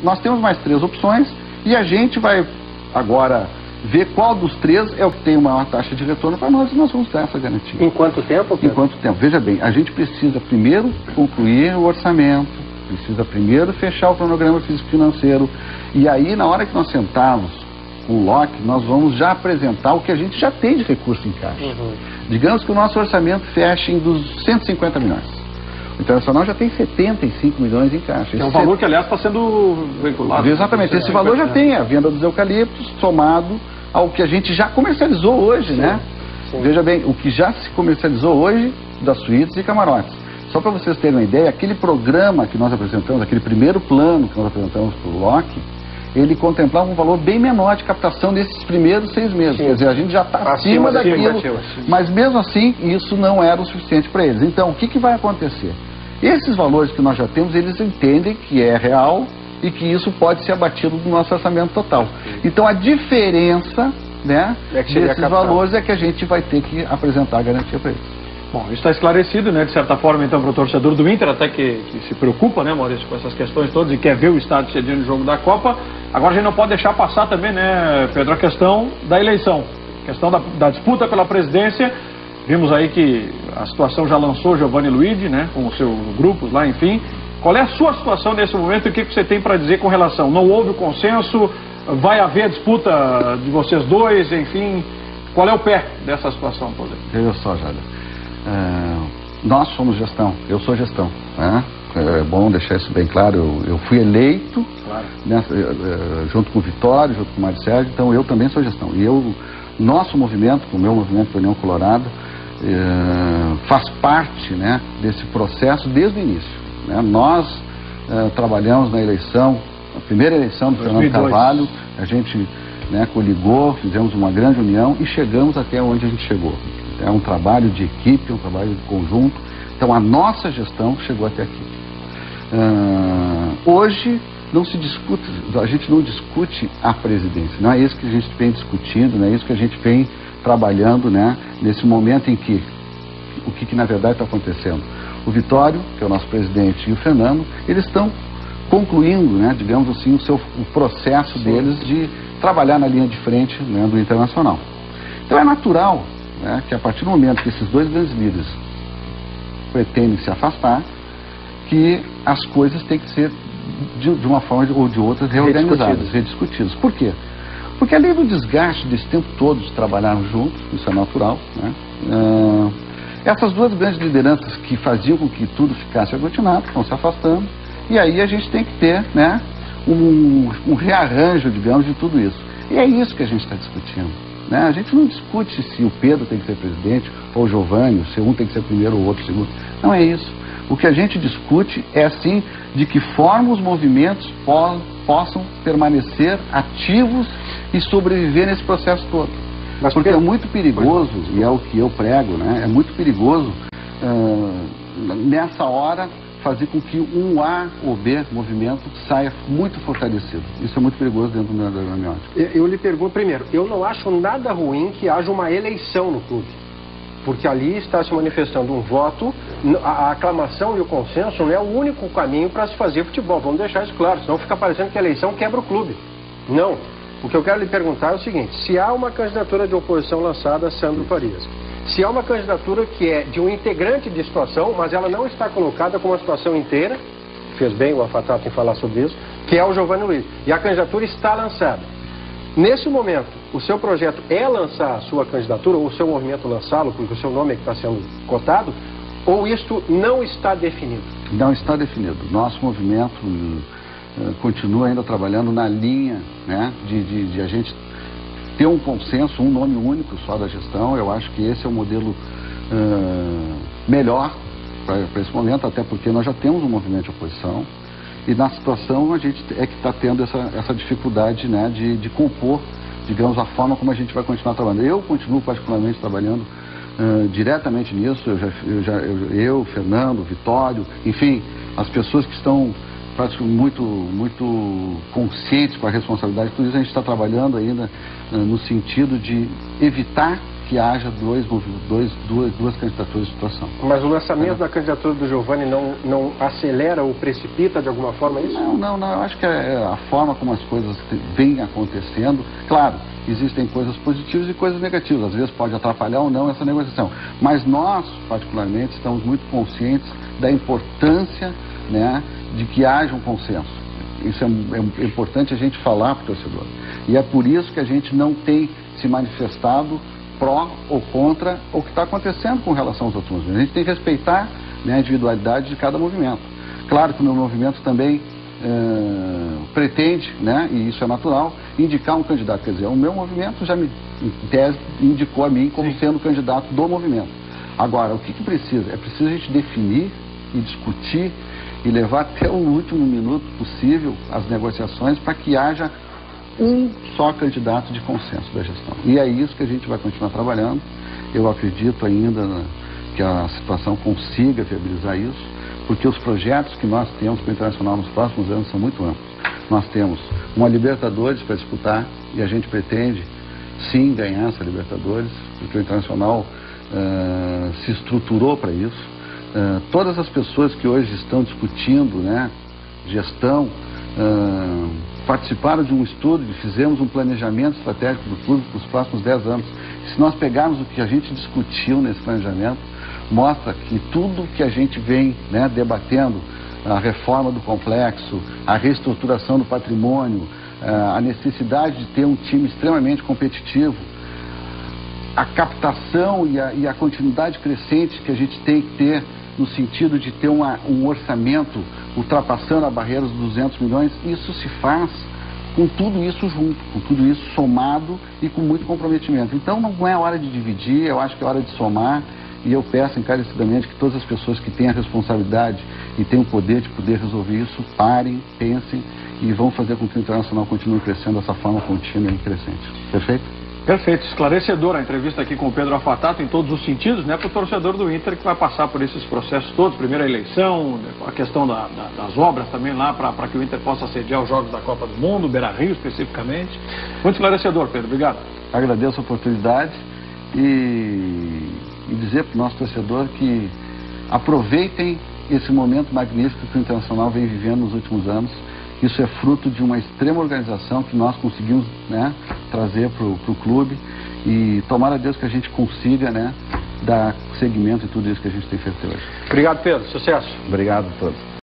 nós temos mais 3 opções e a gente vai agora ver qual dos 3 é o que tem uma maior taxa de retorno para nós e nós vamos dar essa garantia. Em quanto tempo, Pedro? Em quanto tempo? Veja bem, a gente precisa primeiro concluir o orçamento, precisa primeiro fechar o cronograma físico-financeiro e aí na hora que nós sentarmos com o LOC, nós vamos já apresentar o que a gente já tem de recurso em caixa. Digamos que o nosso orçamento feche em dos 150 milhões. O Internacional já tem 75 milhões em caixa. É um valor que, aliás, está sendo vinculado. Exatamente, esse valor já tem a venda dos eucaliptos somado ao que a gente já comercializou hoje, né? Sim. Veja bem, o que já se comercializou hoje das suítes e camarotes. Só para vocês terem uma ideia, aquele programa que nós apresentamos, aquele primeiro plano que nós apresentamos para o LOC, ele contemplava um valor bem menor de captação nesses primeiros 6 meses. Sim. Quer dizer, a gente já está acima daquilo, mas mesmo assim, isso não era o suficiente para eles. Então, o que vai acontecer? Esses valores que nós já temos, eles entendem que é real e que isso pode ser abatido do nosso orçamento total. Então, a diferença, né, desses valores é que a gente vai ter que apresentar a garantia para eles. Bom, isso está esclarecido, né, de certa forma, então, para o torcedor do Inter, até que se preocupa, né, Maurício, com essas questões todas e quer ver o estádio cedendo no jogo da Copa. Agora a gente não pode deixar passar também, né, Pedro, a questão da eleição, a questão da disputa pela presidência. Vimos aí que a situação já lançou Giovanni Luigi, né, com os seus grupos lá, enfim. Qual é a sua situação nesse momento e o que você tem para dizer com relação? Não houve o consenso? Vai haver a disputa de vocês dois, enfim? Qual é o pé dessa situação toda? Veja só, Jada. Nós somos gestão, eu sou gestão, né? É bom deixar isso bem claro. Eu fui eleito, claro, junto com o Vitório, junto com o Mário Sérgio, então eu também sou gestão. E nosso movimento, o meu movimento União Colorado, faz parte, né, desse processo desde o início, né? Nós trabalhamos na eleição, a primeira eleição do 2002. Fernando Carvalho, a gente, né, coligou, fizemos uma grande união e chegamos até onde a gente chegou. É um trabalho de equipe, um trabalho de conjunto. Então a nossa gestão chegou até aqui. Hoje não se discute, a gente não discute a presidência. Não é isso que a gente vem discutindo, não é isso que a gente vem trabalhando, né, nesse momento em que o que na verdade está acontecendo. O Vitório, que é o nosso presidente, e o Fernando, eles estão concluindo, né, digamos assim, o processo deles de trabalhar na linha de frente, né, do Internacional. Então é natural, né, que a partir do momento que esses dois grandes líderes pretendem se afastar, que as coisas têm que ser de uma forma ou de outra reorganizadas, rediscutidas. Por quê? Porque além do desgaste desse tempo todo de trabalharmos juntos, isso é natural, né, essas duas grandes lideranças que faziam com que tudo ficasse aglutinado estão se afastando, e aí a gente tem que ter, né, um rearranjo, digamos, de tudo isso. E é isso que a gente está discutindo. Né? A gente não discute se o Pedro tem que ser presidente ou o Giovanni, se um tem que ser primeiro ou o outro segundo. Não é isso. O que a gente discute é, assim, de que forma os movimentos possam permanecer ativos e sobreviver nesse processo todo. Mas porque é muito perigoso, e é o que eu prego, né? É muito perigoso nessa hora fazer com que um A ou B movimento saia muito fortalecido. Isso é muito perigoso dentro da minha ótica. Eu lhe pergunto primeiro, eu não acho nada ruim que haja uma eleição no clube, porque ali está se manifestando um voto, a aclamação e o consenso não é o único caminho para se fazer futebol, vamos deixar isso claro, senão fica parecendo que a eleição quebra o clube. Não. O que eu quero lhe perguntar é o seguinte, se há uma candidatura de oposição lançada a Sandro Farias, se há uma candidatura que é de um integrante de situação, mas ela não está colocada como uma situação inteira, fez bem o Afatato em falar sobre isso, que é o Giovanni Luiz, e a candidatura está lançada. Nesse momento, o seu projeto é lançar a sua candidatura, ou o seu movimento lançá-lo, porque o seu nome é que está sendo cotado, ou isto não está definido? Não está definido. Nosso movimento continua ainda trabalhando na linha, né, de a gente ter um consenso, um nome único só da gestão. Eu acho que esse é o modelo melhor para esse momento, até porque nós já temos um movimento de oposição e na situação a gente é que está tendo essa dificuldade, né, de compor, digamos, a forma como a gente vai continuar trabalhando. Eu continuo particularmente trabalhando diretamente nisso, eu, Fernando, Vitório, enfim, as pessoas que estão muito conscientes com a responsabilidade, por isso a gente está trabalhando ainda no sentido de evitar que haja duas candidaturas de situação. Mas o lançamento da candidatura do Giovanni não acelera ou precipita de alguma forma isso? Não, eu acho que a forma como as coisas vêm acontecendo, claro, existem coisas positivas e coisas negativas, às vezes pode atrapalhar ou não essa negociação, mas nós, particularmente, estamos muito conscientes da importância, né, de que haja um consenso. Isso é importante a gente falar para o torcedor. E é por isso que a gente não tem se manifestado pró ou contra o que está acontecendo com relação aos outros movimentos. A gente tem que respeitar, né, a individualidade de cada movimento. Claro que o meu movimento também pretende, né, e isso é natural, indicar um candidato. Quer dizer, o meu movimento já em tese, indicou a mim como sendo candidato do movimento. Agora, o que precisa? É preciso a gente definir e discutir e levar até o último minuto possível as negociações para que haja um só candidato de consenso da gestão. E é isso que a gente vai continuar trabalhando. Eu acredito ainda que a situação consiga viabilizar isso, porque os projetos que nós temos para o Internacional nos próximos anos são muito amplos. Nós temos uma Libertadores para disputar e a gente pretende sim ganhar essa Libertadores, porque o Internacional se estruturou para isso. Todas as pessoas que hoje estão discutindo, né, gestão, participaram de um estudo e fizemos um planejamento estratégico do clube para os próximos 10 anos. Se nós pegarmos o que a gente discutiu nesse planejamento, mostra que tudo que a gente vem, né, debatendo, a reforma do complexo, a reestruturação do patrimônio, a necessidade de ter um time extremamente competitivo, a captação e a continuidade crescente que a gente tem que ter no sentido de ter um orçamento ultrapassando a barreira dos 200 milhões, isso se faz com tudo isso junto, com tudo isso somado e com muito comprometimento. Então não é hora de dividir, eu acho que é hora de somar, e eu peço encarecidamente que todas as pessoas que têm a responsabilidade e têm o poder de poder resolver isso, parem, pensem e vão fazer com que o Internacional continue crescendo dessa forma contínua e crescente. Perfeito? Perfeito, esclarecedora a entrevista aqui com o Pedro Affatato em todos os sentidos, né, para o torcedor do Inter que vai passar por esses processos todos, primeiro a eleição, a questão das obras também lá para que o Inter possa sediar os Jogos da Copa do Mundo, Beira-Rio especificamente. Muito esclarecedor, Pedro, obrigado. Agradeço a oportunidade e dizer para o nosso torcedor que aproveitem esse momento magnífico que o Internacional vem vivendo nos últimos anos. Isso é fruto de uma extrema organização que nós conseguimos, né, trazer para o clube, e tomara a Deus que a gente consiga, né, dar seguimento em tudo isso que a gente tem feito hoje. Obrigado, Pedro. Sucesso. Obrigado a todos.